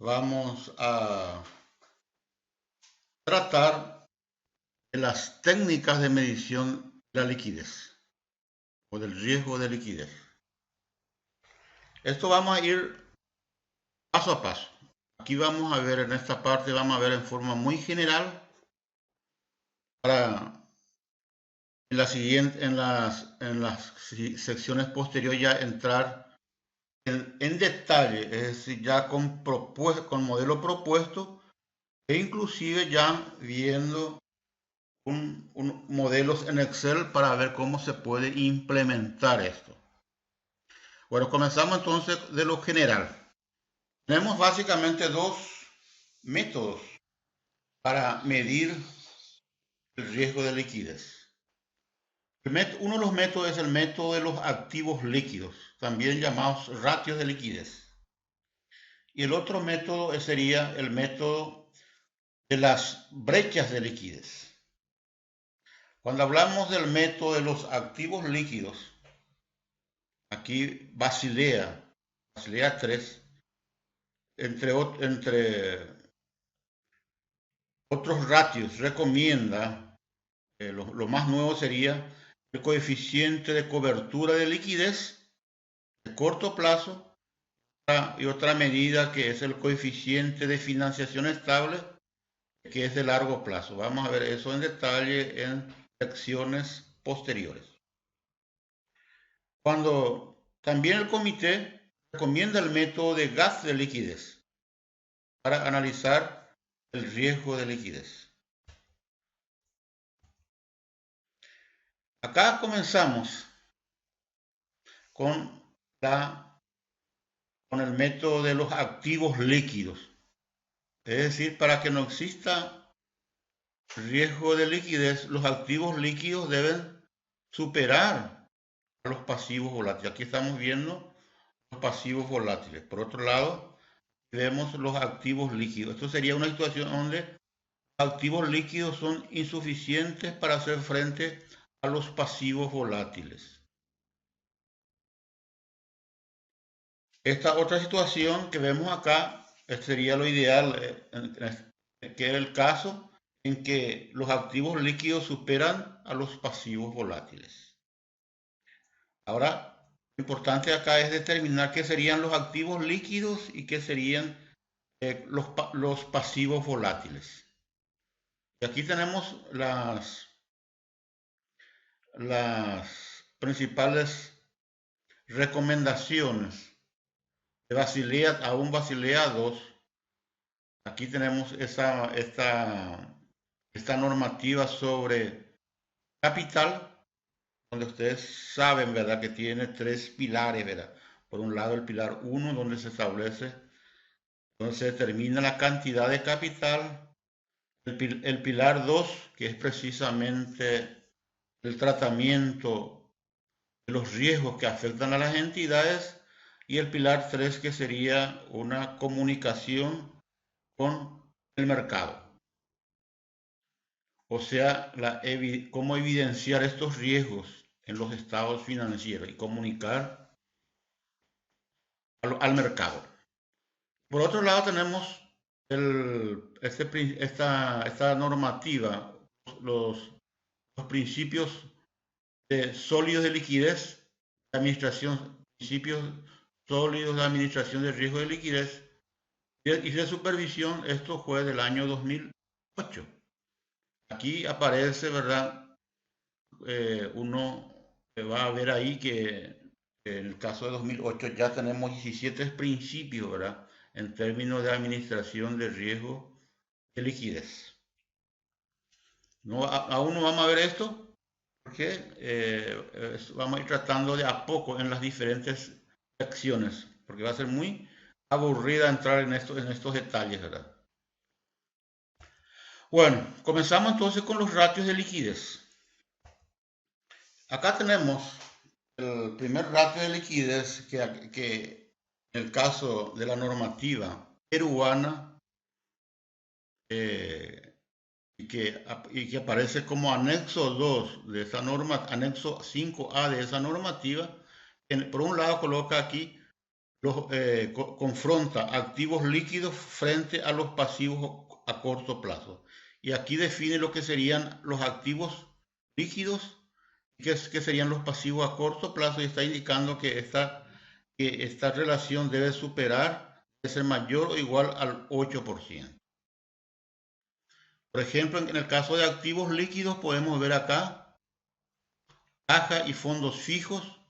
vamos a tratar de las técnicas de medición de la liquidez o del riesgo de liquidez. Esto vamos a ir paso a paso. Aquí vamos a ver en esta parte, vamos a ver en forma muy general para en las secciones posteriores ya entrar en detalle, es decir, ya con modelo propuesto e inclusive ya viendo modelos en Excel para ver cómo se puede implementar esto. Bueno, comenzamos entonces de lo general. Tenemos básicamente dos métodos para medir el riesgo de liquidez. Uno de los métodos es el método de los activos líquidos, también llamados ratios de liquidez. Y el otro método sería el método de las brechas de liquidez. Cuando hablamos del método de los activos líquidos, aquí Basilea 3, entre otros ratios, recomienda, lo más nuevo sería el coeficiente de cobertura de liquidez de corto plazo y otra medida que es el coeficiente de financiación estable, que es de largo plazo. Vamos a ver eso en detalle en secciones posteriores. Cuando también el comité recomienda el método de gas de liquidez para analizar el riesgo de liquidez. Acá comenzamos con el método de los activos líquidos. Es decir, para que no exista riesgo de liquidez, los activos líquidos deben superar a los pasivos volátiles. Aquí estamos viendo los pasivos volátiles. Por otro lado, vemos los activos líquidos. Esto sería una situación donde los activos líquidos son insuficientes para hacer frente a los pasivos volátiles. Esta otra situación que vemos acá sería lo ideal, que es el caso en que los activos líquidos superan a los pasivos volátiles. Ahora, lo importante acá es determinar qué serían los activos líquidos y qué serían los pasivos volátiles. Y aquí tenemos las principales recomendaciones de Basilea, aún Basilea 2. Aquí tenemos esta normativa sobre capital, donde ustedes saben, ¿verdad?, que tiene tres pilares, ¿verdad? Por un lado, el pilar 1, donde se determina la cantidad de capital. El pilar 2, que es precisamente el tratamiento de los riesgos que afectan a las entidades. Y el pilar 3, que sería una comunicación con el mercado. O sea, cómo evidenciar estos riesgos en los estados financieros y comunicar al mercado. Por otro lado, tenemos esta normativa, los principios sólidos de liquidez, principios sólidos de administración de riesgo de liquidez y de supervisión. Esto fue del año 2008. Aquí aparece, ¿verdad? Uno va a ver ahí que en el caso de 2008 ya tenemos 17 principios, ¿verdad?, en términos de administración de riesgo de liquidez. No, aún no vamos a ver esto porque vamos a ir tratando de a poco en las diferentes secciones, porque va a ser muy aburrida entrar en estos detalles, ¿verdad? Bueno, comenzamos entonces con los ratios de liquidez. Acá tenemos el primer ratio de liquidez que en el caso de la normativa peruana y que aparece como anexo 2 de esa norma, anexo 5A de esa normativa, por un lado coloca aquí confronta activos líquidos frente a los pasivos a corto plazo. Y aquí define lo que serían los activos líquidos y qué serían los pasivos a corto plazo, y está indicando que esta relación debe ser mayor o igual al 8%. Por ejemplo, en el caso de activos líquidos podemos ver acá caja y fondos fijos,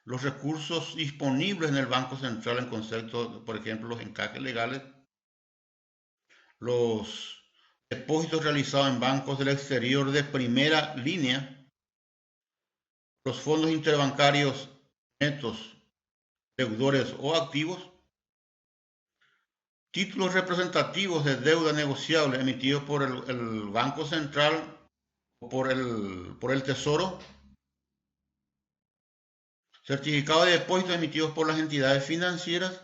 los recursos disponibles en el Banco Central en concepto, por ejemplo, los encajes legales, los depósitos realizados en bancos del exterior de primera línea, los fondos interbancarios netos, deudores o activos, títulos representativos de deuda negociable emitidos por el Banco Central o por el Tesoro, certificados de depósito emitidos por las entidades financieras,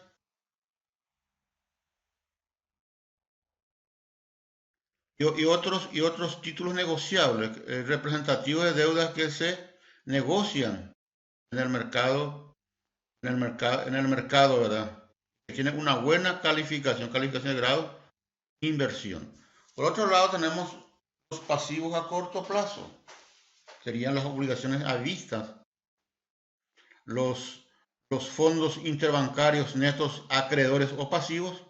y otros títulos negociables, representativos de deudas que se negocian en el mercado, ¿verdad? Que tienen una buena calificación de grado, inversión. Por otro lado, tenemos los pasivos a corto plazo, serían las obligaciones a vista, los fondos interbancarios netos acreedores o pasivos,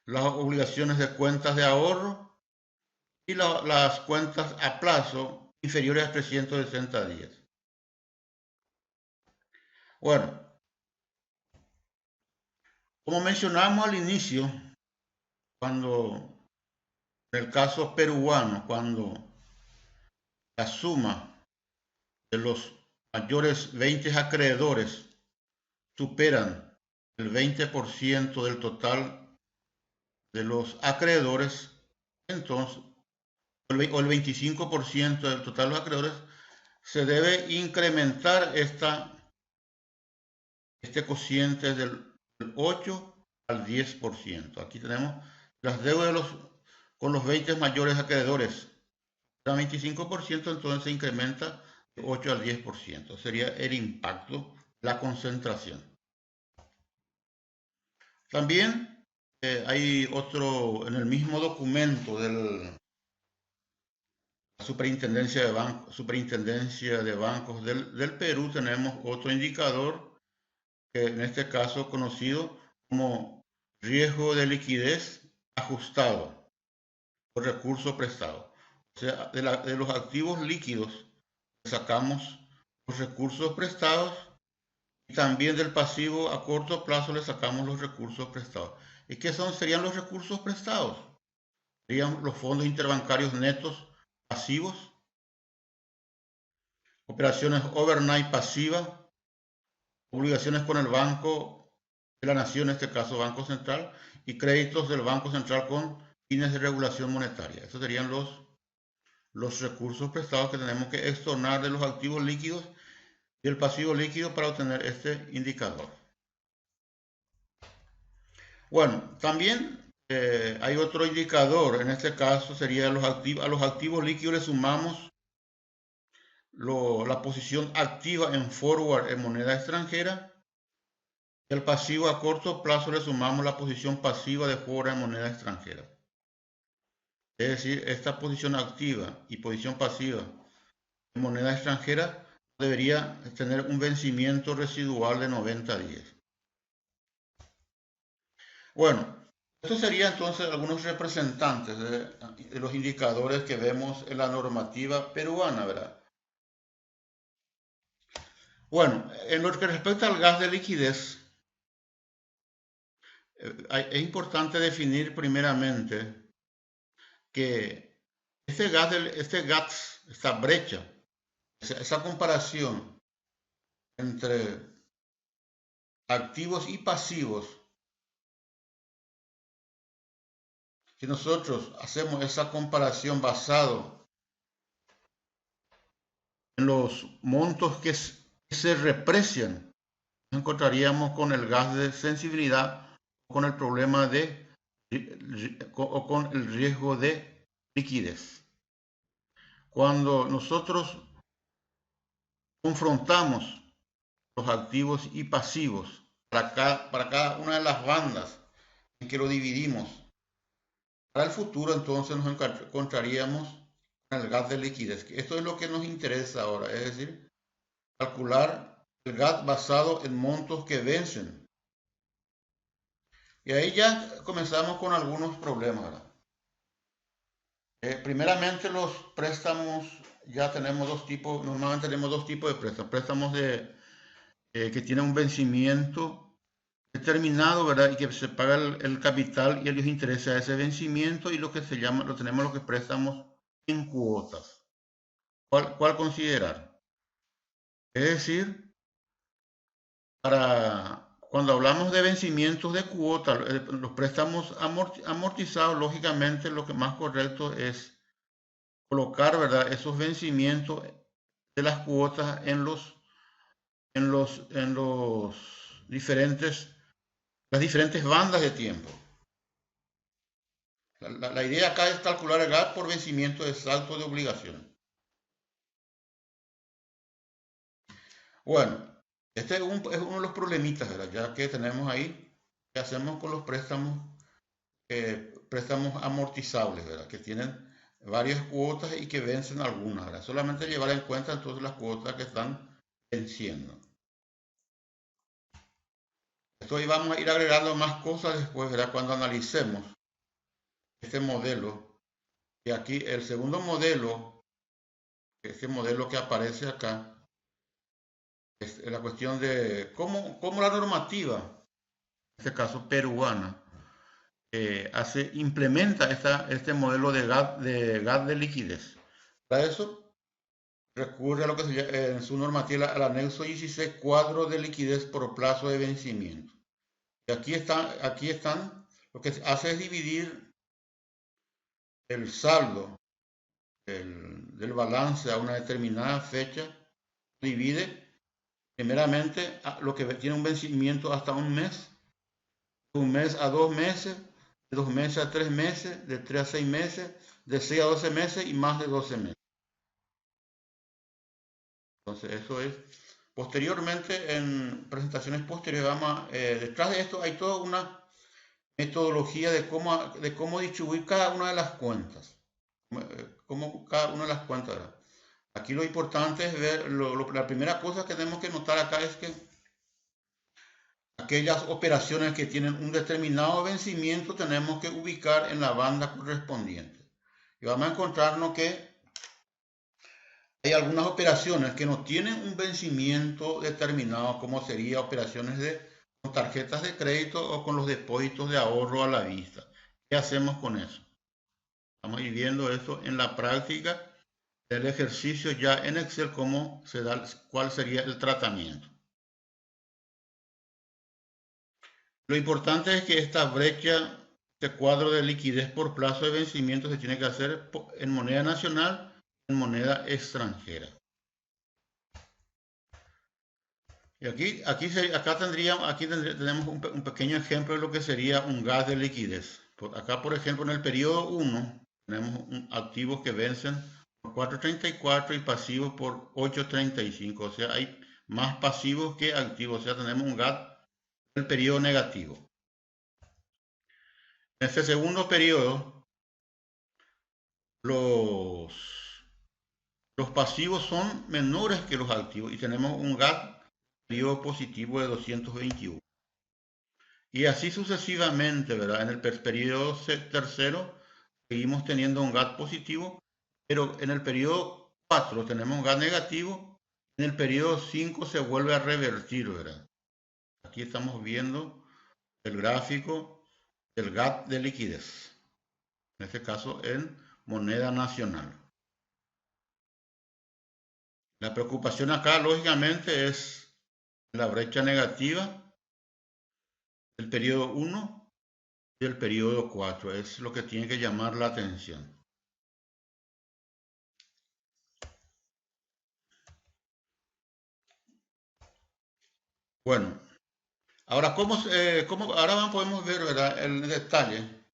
las obligaciones de cuentas de ahorro y las cuentas a plazo inferiores a 360 días. Bueno, como mencionamos al inicio, en el caso peruano, cuando la suma de los mayores 20 acreedores superan el 20% del total de los acreedores, entonces, o el 25% del total de los acreedores, se debe incrementar este cociente del 8 al 10%. Aquí tenemos las deudas con los 20 mayores acreedores. El 25%, entonces se incrementa de 8 al 10%. Sería el impacto, la concentración. También hay otro, en el mismo documento de la Superintendencia de Bancos del Perú, tenemos otro indicador, que en este caso conocido como riesgo de liquidez ajustado por recurso prestado. O sea, de los activos líquidos sacamos los recursos prestados, y también del pasivo a corto plazo le sacamos los recursos prestados. ¿Y qué serían los recursos prestados? Serían los fondos interbancarios netos pasivos, operaciones overnight pasivas, obligaciones con el Banco de la Nación, en este caso Banco Central, y créditos del Banco Central con fines de regulación monetaria. Esos serían los recursos prestados que tenemos que extornar de los activos líquidos y el pasivo líquido para obtener este indicador. Bueno, también hay otro indicador, en este caso sería a los activos líquidos le sumamos la posición activa en forward en moneda extranjera. El pasivo a corto plazo le sumamos la posición pasiva de forward en moneda extranjera. Es decir, esta posición activa y posición pasiva en moneda extranjera debería tener un vencimiento residual de 90 días. Bueno, estos serían entonces algunos representantes de los indicadores que vemos en la normativa peruana, ¿verdad? Bueno, en lo que respecta al gas de liquidez, es importante definir primeramente que esta brecha, esa comparación entre activos y pasivos, si nosotros hacemos esa comparación basado en los montos que se reprecian, nos encontraríamos con el gas de sensibilidad, con el problema o con el riesgo de liquidez. Cuando nosotros confrontamos los activos y pasivos para cada una de las bandas en que lo dividimos. Para el futuro entonces nos encontraríamos con el GAT de liquidez. Esto es lo que nos interesa ahora, es decir, calcular el GAT basado en montos que vencen. Y ahí ya comenzamos con algunos problemas, ¿verdad? Primeramente los préstamos, ya tenemos dos tipos, normalmente tenemos dos tipos de préstamos. Préstamos que tienen un vencimiento determinado, ¿verdad? Y que se paga el capital y los intereses a ese vencimiento, y lo que se llama, lo tenemos lo que préstamos en cuotas. ¿Cuál considerar? Es decir, cuando hablamos de vencimientos de cuota, los préstamos amortizados, lógicamente lo que más correcto es colocar, ¿verdad?, esos vencimientos de las cuotas en las diferentes bandas de tiempo. La idea acá es calcular el GAT por vencimiento exacto de obligaciones. Bueno, este es uno de los problemitas, ¿verdad?, ya que tenemos ahí, ¿qué hacemos con los préstamos amortizables, ¿verdad?, que tienen varias cuotas y que vencen algunas, ¿verdad? Solamente llevar en cuenta entonces las cuotas que están venciendo. Esto ahí vamos a ir agregando más cosas después, ¿verdad?, cuando analicemos este modelo. Y aquí el segundo modelo, este modelo que aparece acá, es la cuestión de cómo la normativa, en este caso peruana, implementa este modelo de GAT de liquidez. Para eso recurre a lo que se llama, en su normativa, al anexo 16, cuadro de liquidez por plazo de vencimiento. Y aquí están, lo que hace es dividir el saldo del balance a una determinada fecha, divide primeramente a lo que tiene un vencimiento hasta un mes a 2 meses, de 2 meses a 3 meses, de 3 a 6 meses, de 6 a 12 meses y más de 12 meses. Entonces eso es. Posteriormente, en presentaciones posteriores, detrás de esto hay toda una metodología de cómo distribuir cada una de las cuentas. Cada una de las cuentas, ¿verdad? Aquí lo importante es ver, la primera cosa que tenemos que notar acá es que aquellas operaciones que tienen un determinado vencimiento tenemos que ubicar en la banda correspondiente. Y vamos a encontrarnos que hay algunas operaciones que no tienen un vencimiento determinado, como sería operaciones con tarjetas de crédito o con los depósitos de ahorro a la vista. ¿Qué hacemos con eso? Estamos viendo eso en la práctica del ejercicio ya en Excel, cuál sería el tratamiento. Lo importante es que esta brecha, este cuadro de liquidez por plazo de vencimiento, se tiene que hacer en moneda nacional, en moneda extranjera. Y acá tenemos un pequeño ejemplo de lo que sería un GAT de liquidez. Acá, por ejemplo, en el periodo 1, tenemos activos que vencen por 4.34 y pasivos por 8.35. O sea, hay más pasivos que activos. O sea, tenemos un GAT del periodo negativo. En este segundo periodo, los pasivos son menores que los activos y tenemos un GAT periodo positivo de 221. Y así sucesivamente, ¿verdad? En el periodo tercero seguimos teniendo un GAT positivo, pero en el periodo 4 tenemos un GAT negativo, en el periodo 5 se vuelve a revertir, ¿verdad? Aquí estamos viendo el gráfico del GAT de liquidez, en este caso en moneda nacional. La preocupación acá, lógicamente, es la brecha negativa del periodo 1 y el periodo 4. Es lo que tiene que llamar la atención. Bueno, ahora, ahora podemos ver, ¿verdad?, el detalle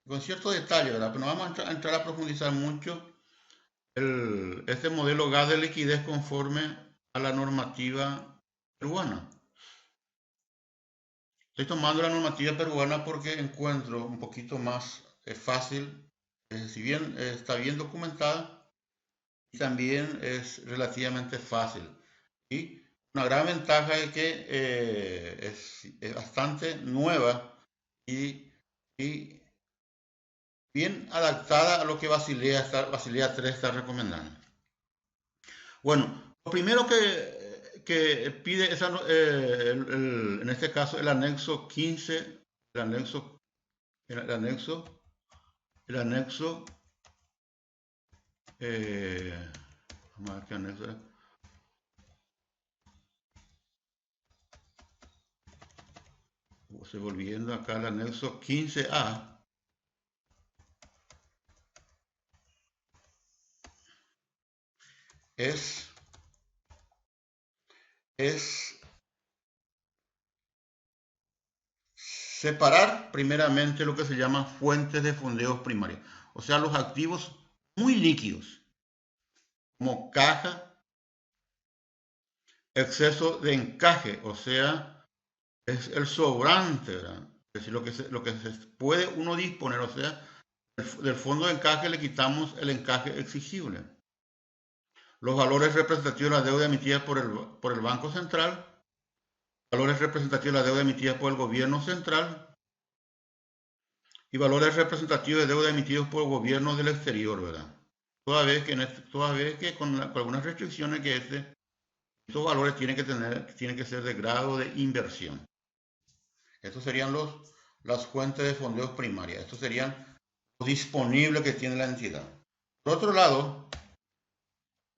con cierto detalle, ¿verdad? Pero no vamos a entrar a profundizar mucho este modelo gas de liquidez conforme a la normativa peruana. Estoy tomando la normativa peruana porque encuentro un poquito más fácil, si bien está bien documentada, y también es relativamente fácil. Y una gran ventaja es que es bastante nueva y bien adaptada a lo que Basilea 3 está recomendando. Bueno, lo primero que pide esa, en este caso el anexo 15, el anexo, el anexo, el anexo, vamos a ver qué anexo es. Estoy volviendo acá al anexo 15A. Es separar primeramente lo que se llama fuentes de fondeos primarios, o sea, los activos muy líquidos, como caja, exceso de encaje, o sea, es el sobrante, ¿verdad? Es decir, lo que se puede uno disponer, o sea, del fondo de encaje le quitamos el encaje exigible. Los valores representativos de la deuda emitida por el Banco Central, valores representativos de la deuda emitida por el Gobierno Central, y valores representativos de deuda emitidos por gobiernos del exterior, ¿verdad? Toda vez que con algunas restricciones que estos valores tienen que ser de grado de inversión. Estos serían las fuentes de fondeos primarias. Estos serían los disponibles que tiene la entidad. Por otro lado,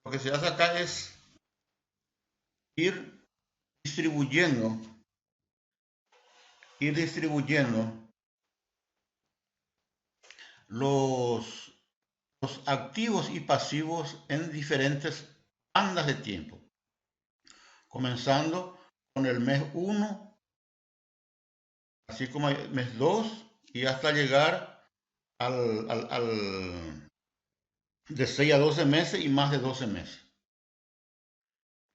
lo que se hace acá es ir distribuyendo los activos y pasivos en diferentes bandas de tiempo, comenzando con el mes 1, así como el mes 2, y hasta llegar de 6 a 12 meses y más de 12 meses.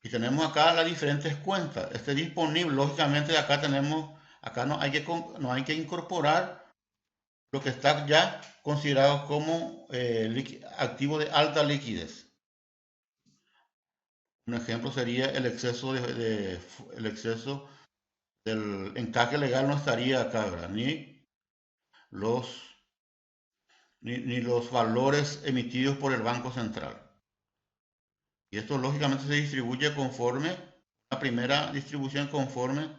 Y tenemos acá las diferentes cuentas. Este disponible, lógicamente acá no hay que incorporar lo que está ya considerado como activo de alta liquidez. Un ejemplo sería el exceso del encaje legal no estaría acá, ¿verdad? Los, ni los valores emitidos por el Banco Central. Y esto lógicamente se distribuye conforme, la primera distribución conforme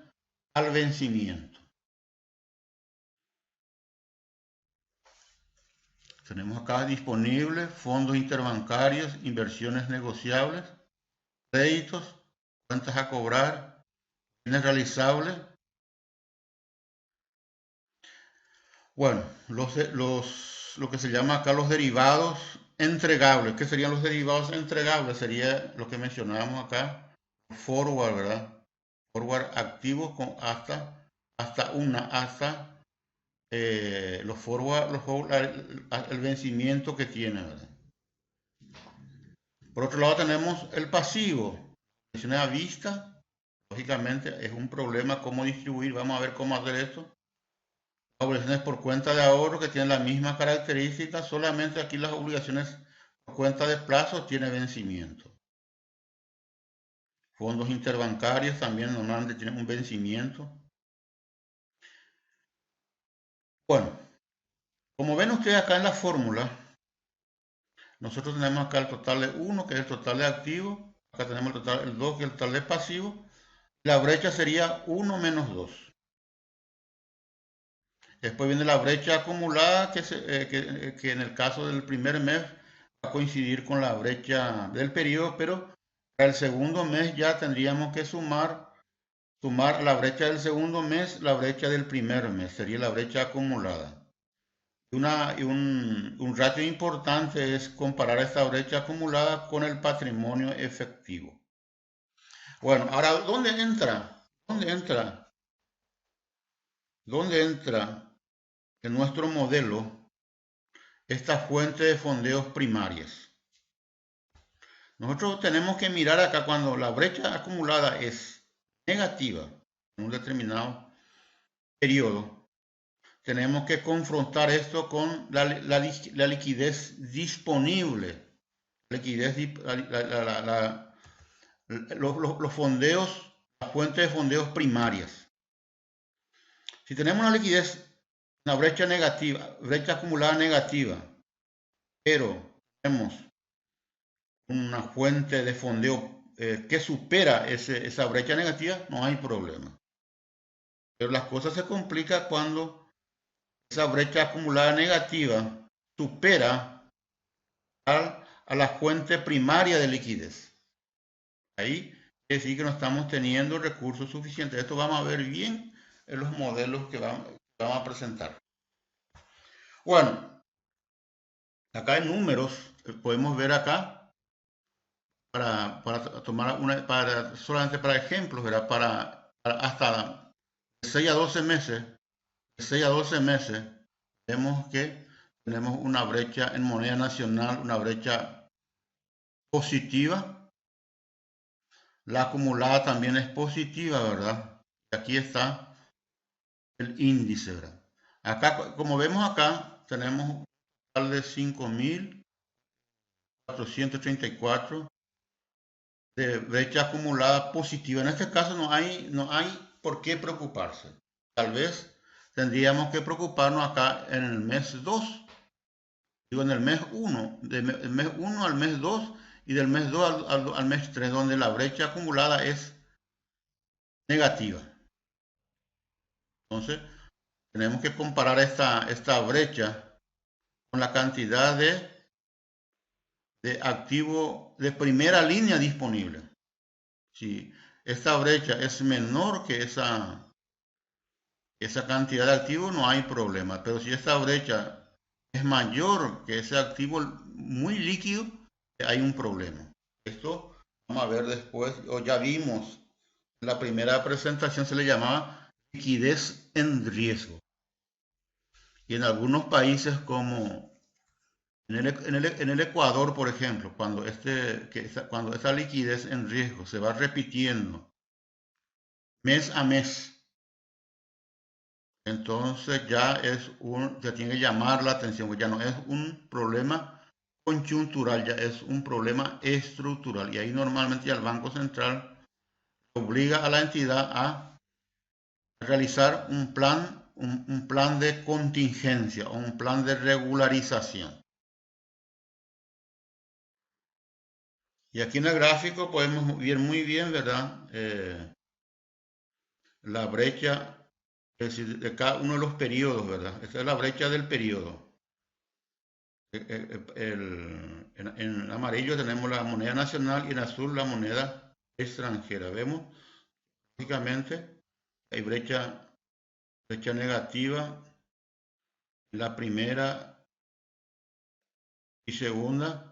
al vencimiento. Tenemos acá disponible fondos interbancarios, inversiones negociables, créditos, cuentas a cobrar, bienes realizables. Bueno, lo que se llama acá los derivados entregables. ¿Qué serían los derivados entregables? Sería lo que mencionábamos acá, forward, ¿verdad? Forward activos hasta los forward, el vencimiento que tiene, ¿verdad? Por otro lado tenemos el pasivo, obligaciones a vista. Lógicamente es un problema cómo distribuir, vamos a ver cómo hacer esto. Obligaciones por cuenta de ahorro que tienen la misma característica, solamente aquí las obligaciones por cuenta de plazo tienen vencimiento. Fondos interbancarios también normalmente tienen un vencimiento. Bueno, como ven ustedes acá en la fórmula, nosotros tenemos acá el total de 1, que es el total de activos. Acá tenemos el 2, que es el total de pasivos. La brecha sería 1 menos 2. Después viene la brecha acumulada, que en el caso del primer mes va a coincidir con la brecha del periodo, pero para el segundo mes ya tendríamos que sumar la brecha del segundo mes, la brecha del primer mes, sería la brecha acumulada. Un ratio importante es comparar esta brecha acumulada con el patrimonio efectivo. Bueno, ahora, ¿dónde entra? ¿Dónde entra en nuestro modelo esta fuente de fondeos primarias? Nosotros tenemos que mirar acá cuando la brecha acumulada es negativa en un determinado periodo. Tenemos que confrontar esto con la liquidez disponible, los fondeos, las fuentes de fondeos primarias. Si tenemos una liquidez, una brecha negativa, brecha acumulada negativa, pero tenemos una fuente de fondeo que supera esa brecha negativa, no hay problema. Pero las cosas se complican cuando esa brecha acumulada negativa supera a la fuente primaria de liquidez. Ahí quiere decir que no estamos teniendo recursos suficientes. Esto vamos a ver bien en los modelos que vamos a presentar. Bueno, acá hay números, podemos ver acá, para tomar solamente para ejemplos, ¿verdad? Para hasta 6 a 12 meses, de 6 a 12 meses, vemos que tenemos una brecha en moneda nacional, una brecha positiva. La acumulada también es positiva, ¿verdad? Aquí está el índice, ¿verdad? Acá, como vemos acá, tenemos un total de 5.434 de brecha acumulada positiva. En este caso no hay por qué preocuparse. Tal vez tendríamos que preocuparnos acá en el mes 2, digo en el mes 1, del mes 1 al mes 2 y del mes 2 al mes 3, donde la brecha acumulada es negativa. Entonces, tenemos que comparar esta brecha con la cantidad de activo de primera línea disponible. Si esta brecha es menor que esa cantidad de activos, no hay problema. Pero si esta brecha es mayor que ese activo muy líquido, hay un problema. Esto vamos a ver después, o ya vimos, en la primera presentación se le llamaba liquidez en riesgo. Y en algunos países como en el Ecuador, por ejemplo, cuando esa liquidez en riesgo se va repitiendo mes a mes, entonces ya tiene que llamar la atención, ya no es un problema conjuntural, ya es un problema estructural. Y ahí normalmente ya el Banco Central obliga a la entidad a realizar un plan de contingencia o un plan de regularización. Y aquí en el gráfico podemos ver muy bien, ¿verdad? La brecha, es decir, de cada uno de los periodos, ¿verdad? Esta es la brecha del periodo. En amarillo tenemos la moneda nacional y en azul la moneda extranjera. Vemos, básicamente, hay brecha negativa, la primera y segunda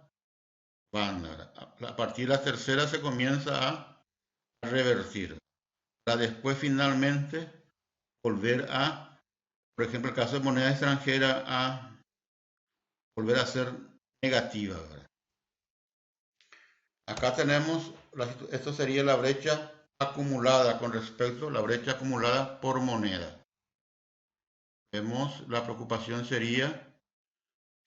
banda. A partir de la tercera se comienza a revertir. Para después finalmente volver a, por ejemplo, el caso de moneda extranjera, a volver a ser negativa, ¿verdad? Acá tenemos, esto sería la brecha acumulada con respecto a la brecha acumulada por moneda. Vemos, la preocupación sería,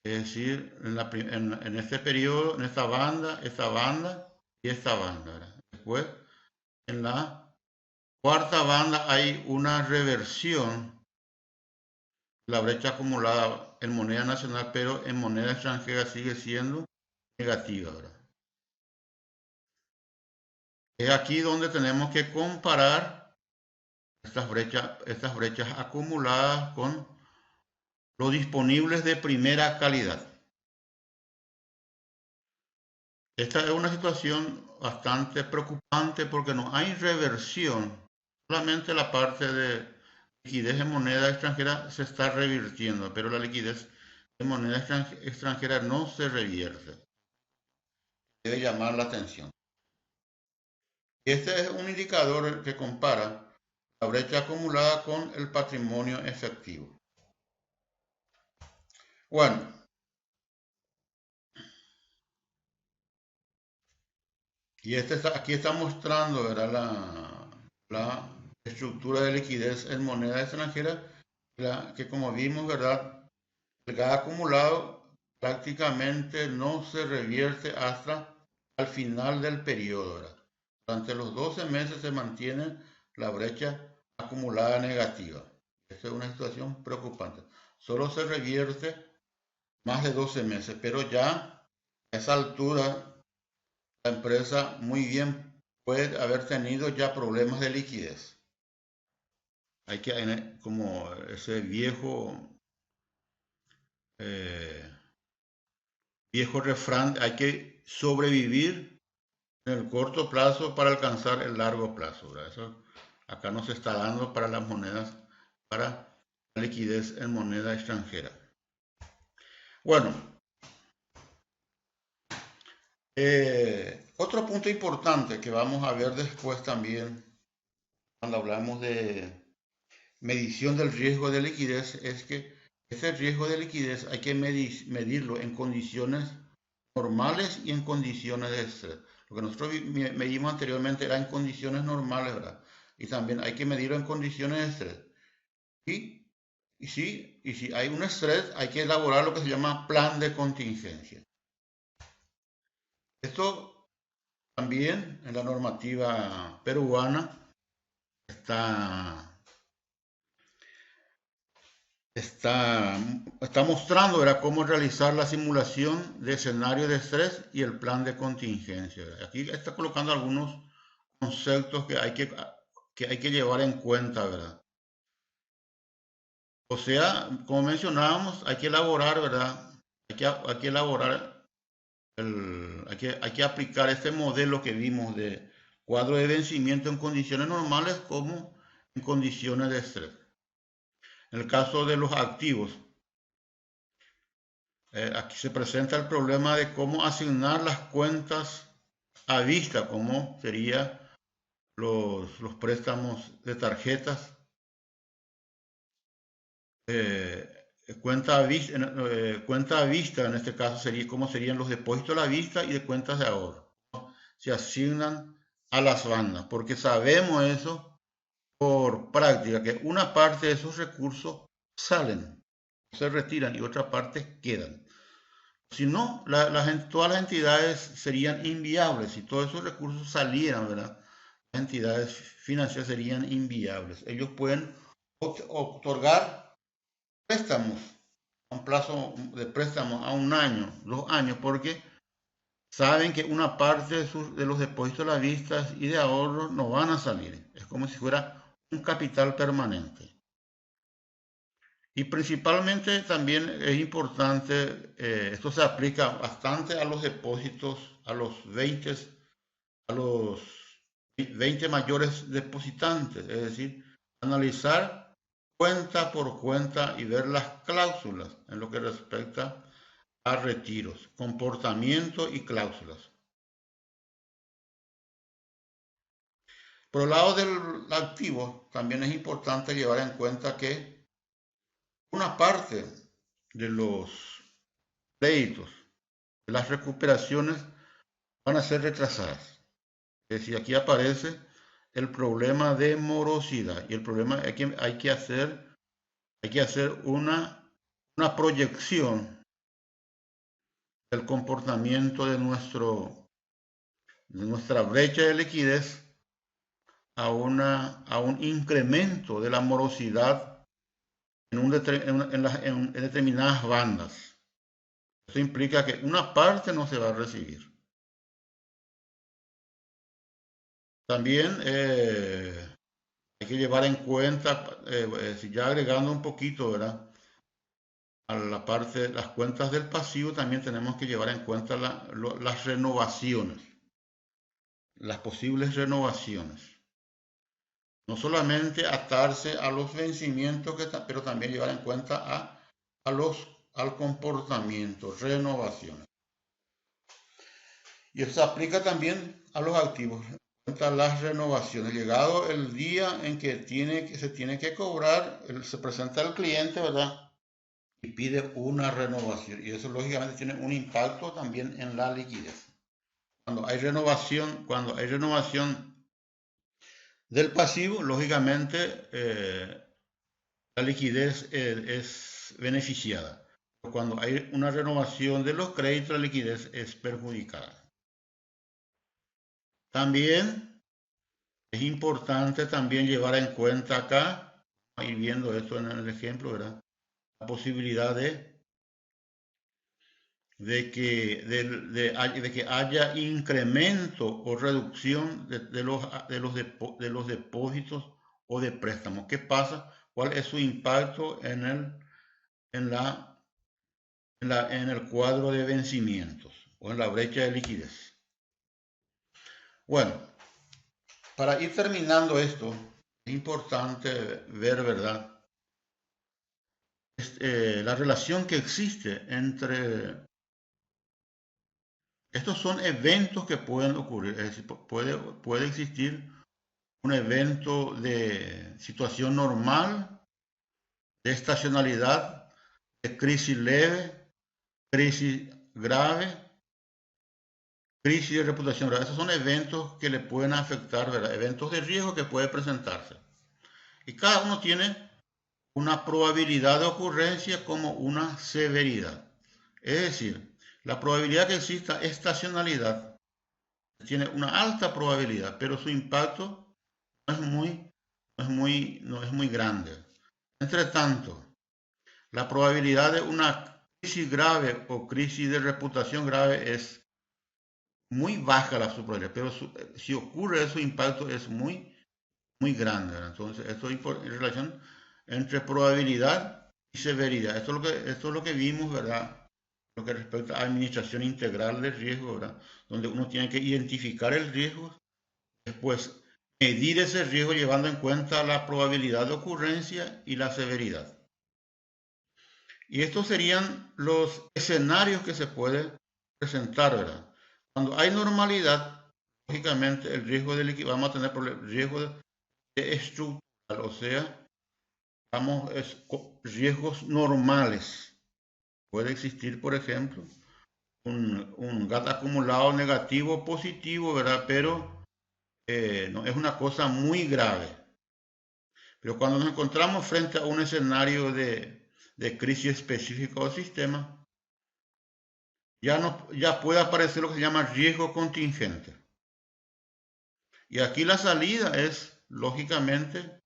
es decir, en este periodo, en esta banda y esta banda, ¿verdad? Después, en la cuarta banda hay una reversión, la brecha acumulada en moneda nacional, pero en moneda extranjera sigue siendo negativa, ¿verdad? Es aquí donde tenemos que comparar estas brechas acumuladas con los disponibles de primera calidad. Esta es una situación bastante preocupante porque no hay reversión. Solamente la parte de liquidez en moneda extranjera se está revirtiendo, pero la liquidez en moneda extranjera no se revierte. Debe llamar la atención. Este es un indicador que compara la brecha acumulada con el patrimonio efectivo. Bueno, Y aquí está mostrando, ¿verdad? La estructura de liquidez en moneda extranjera, que como vimos, ¿verdad? El gas acumulado prácticamente no se revierte hasta al final del periodo, ¿verdad? Durante los 12 meses se mantiene la brecha acumulada negativa. Esta es una situación preocupante. Solo se revierte más de 12 meses, pero ya a esa altura la empresa muy bien puede haber tenido ya problemas de liquidez. Hay que, como ese eh, viejo refrán, hay que sobrevivir en el corto plazo para alcanzar el largo plazo, ¿verdad? Eso acá nos está dando para las monedas, para la liquidez en moneda extranjera. Bueno, otro punto importante que vamos a ver después también, cuando hablamos de medición del riesgo de liquidez, es que ese riesgo de liquidez hay que medirlo en condiciones normales y en condiciones de estrés. Lo que nosotros medimos anteriormente era en condiciones normales, ¿verdad? Y también hay que medirlo en condiciones de estrés. Y si hay un estrés, hay que elaborar lo que se llama plan de contingencia. Esto también en la normativa peruana está, está mostrando, ¿verdad?, cómo realizar la simulación de escenario de estrés y el plan de contingencia, ¿verdad? Aquí está colocando algunos conceptos que hay que llevar en cuenta, ¿verdad? O sea, como mencionábamos, hay que elaborar, ¿verdad? Hay que elaborar, hay que aplicar este modelo que vimos de cuadro de vencimiento en condiciones normales como en condiciones de estrés. En el caso de los activos, aquí se presenta el problema de cómo asignar las cuentas a vista, como serían los préstamos de tarjetas, eh, cuenta a vista, en este caso sería como serían los depósitos a la vista y de cuentas de ahorro. Se asignan a las bandas, porque sabemos eso por práctica, que una parte de esos recursos salen, se retiran y otra parte quedan. Si no, todas las entidades serían inviables. Si todos esos recursos salieran, ¿verdad? Las entidades financieras serían inviables. Ellos pueden otorgar préstamos, a un plazo de préstamo a un año, 2 años, porque saben que una parte de los depósitos a la vista y de ahorro no van a salir. Es como si fuera un capital permanente. Y principalmente también es importante, esto se aplica bastante a los depósitos, a los 20 mayores depositantes, es decir, analizar cuenta por cuenta y ver las cláusulas en lo que respecta a retiros, comportamiento y cláusulas. Por el lado del activo, también es importante llevar en cuenta que una parte de los créditos, de las recuperaciones, van a ser retrasadas. Es decir, aquí aparece el problema de morosidad y el problema es que hay que hacer una proyección del comportamiento de nuestra brecha de liquidez a un incremento de la morosidad en determinadas bandas. Eso implica que una parte no se va a recibir. También hay que llevar en cuenta, si ya agregando un poquito, ¿verdad?, a la parte de las cuentas del pasivo, también tenemos que llevar en cuenta las renovaciones, las posibles renovaciones. No solamente atarse a los vencimientos, pero también llevar en cuenta al comportamiento, renovaciones. Y eso se aplica también a los activos, las renovaciones. Llegado el día en que se tiene que cobrar, se presenta el cliente, ¿verdad?, y pide una renovación. Y eso lógicamente tiene un impacto también en la liquidez. cuando hay renovación del pasivo, lógicamente la liquidez es beneficiada. Cuando hay una renovación de los créditos, la liquidez es perjudicada. También es importante también llevar en cuenta acá, ir viendo esto en el ejemplo, ¿verdad? La posibilidad de que haya incremento o reducción de los depósitos o de préstamos. ¿Qué pasa? ¿Cuál es su impacto en el cuadro de vencimientos o en la brecha de liquidez? Bueno, para ir terminando esto, es importante ver, ¿verdad? La relación que existe entre... Estos son eventos que pueden ocurrir, es decir, puede existir un evento de situación normal, de estacionalidad, de crisis leve, crisis grave, crisis de reputación grave. Esos son eventos que le pueden afectar, ¿verdad? Eventos de riesgo que pueden presentarse. Y cada uno tiene una probabilidad de ocurrencia como una severidad. Es decir, la probabilidad que exista estacionalidad tiene una alta probabilidad, pero su impacto no es muy grande. Entre tanto, la probabilidad de una crisis grave o crisis de reputación grave es muy baja la probabilidad, pero si ocurre su impacto es muy grande, ¿verdad? Entonces, esto es en relación entre probabilidad y severidad. Esto es lo que vimos, ¿verdad? Lo que respecta a administración integral del riesgo, ¿verdad? Donde uno tiene que identificar el riesgo, después medir ese riesgo llevando en cuenta la probabilidad de ocurrencia y la severidad. Y estos serían los escenarios que se puede presentar, ¿verdad? Cuando hay normalidad, lógicamente el riesgo de liquidez, vamos a tener riesgo de estructural, o sea, riesgos normales. Puede existir, por ejemplo, un GAT acumulado negativo o positivo, ¿verdad? Pero no es una cosa muy grave. Pero cuando nos encontramos frente a un escenario de crisis específica del sistema, ya puede aparecer lo que se llama riesgo contingente. Y aquí la salida es, lógicamente,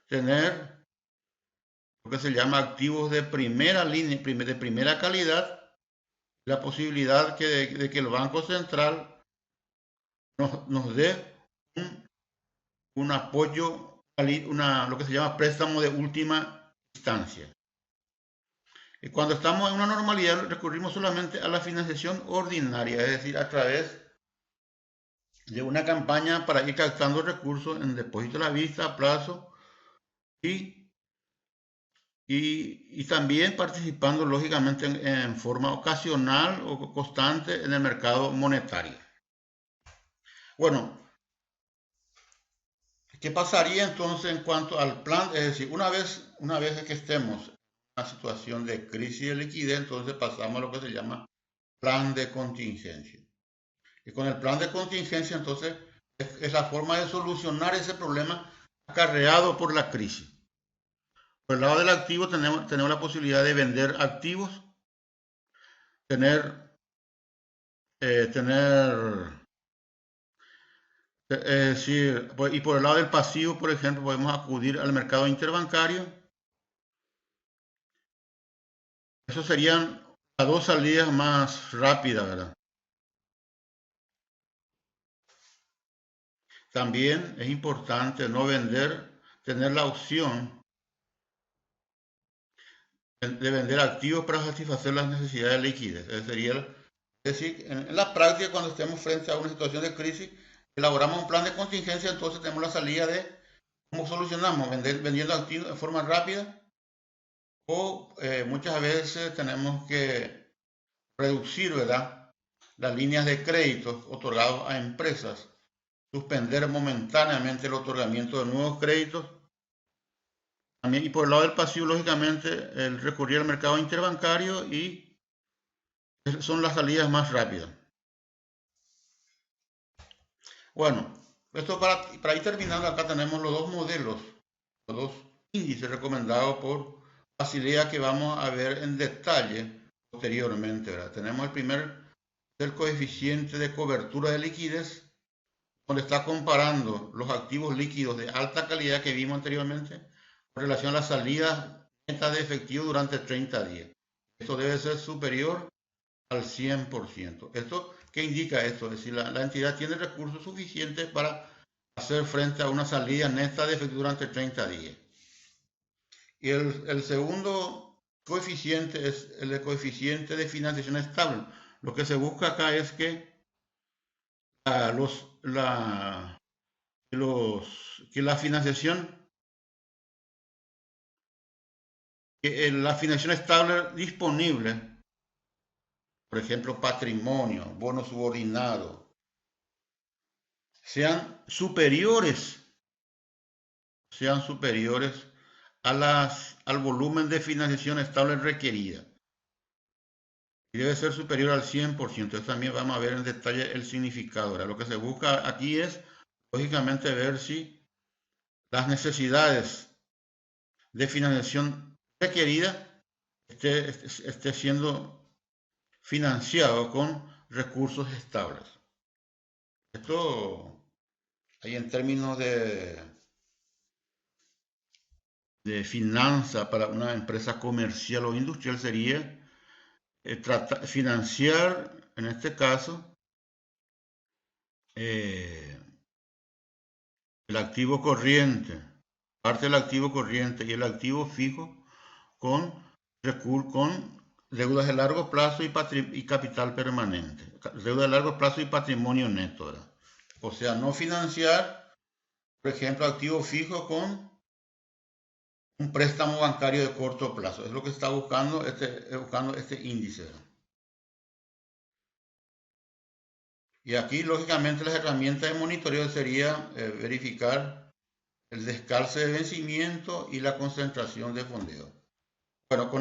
tener lo que se llama activos de primera línea, de primera calidad, la posibilidad de que el Banco Central nos dé un apoyo, lo que se llama préstamo de última instancia. Y cuando estamos en una normalidad recurrimos solamente a la financiación ordinaria, es decir, a través de una campaña para ir captando recursos en depósito a la vista, a plazo y también participando lógicamente en forma ocasional o constante en el mercado monetario. Bueno, ¿qué pasaría entonces en cuanto al plan? Es decir, una vez que estemos en una situación de crisis de liquidez, entonces pasamos a lo que se llama plan de contingencia. Y con el plan de contingencia, entonces, es la forma de solucionar ese problema acarreado por la crisis. Por el lado del activo tenemos la posibilidad de vender activos, tener y por el lado del pasivo, por ejemplo, podemos acudir al mercado interbancario. Esas serían las dos salidas más rápidas, ¿verdad? También es importante no vender, tener la opción de vender activos para satisfacer las necesidades de liquidez. Es decir, en la práctica, cuando estemos frente a una situación de crisis, elaboramos un plan de contingencia, entonces tenemos la salida de cómo solucionamos, vendiendo activos de forma rápida o muchas veces tenemos que reducir, ¿verdad?, las líneas de créditos otorgados a empresas, suspender momentáneamente el otorgamiento de nuevos créditos. También, y por el lado del pasivo, lógicamente, el recurrir al mercado interbancario y son las salidas más rápidas. Bueno, esto para ir terminando, acá tenemos los dos modelos, los dos índices recomendados por Basilea que vamos a ver en detalle posteriormente, ¿verdad? Tenemos el primer del coeficiente de cobertura de liquidez, donde está comparando los activos líquidos de alta calidad que vimos anteriormente en relación a las salidas netas de efectivo durante 30 días. Esto debe ser superior al 100%. ¿Esto qué indica esto? Es decir, la entidad tiene recursos suficientes para hacer frente a una salida neta de efectivo durante 30 días. Y el segundo coeficiente es el coeficiente de financiación estable. Lo que se busca acá es que que la financiación estable disponible, por ejemplo, patrimonio, bono subordinado, sean superiores al volumen de financiación estable requerida. Y debe ser superior al 100%. Eso también vamos a ver en detalle el significado. Ahora, lo que se busca aquí es, lógicamente, ver si las necesidades de financiación requerida esté siendo financiado con recursos estables. Esto, ahí en términos de finanza para una empresa comercial o industrial sería financiar, en este caso, el activo corriente, parte del activo corriente y el activo fijo con deudas de largo plazo y capital permanente, deuda de largo plazo y patrimonio neto, ¿verdad? O sea, no financiar, por ejemplo, activo fijo con un préstamo bancario de corto plazo. Es lo que está buscando este índice. Y aquí, lógicamente, las herramientas de monitoreo sería verificar el descalce de vencimiento y la concentración de fondeo. Bueno, con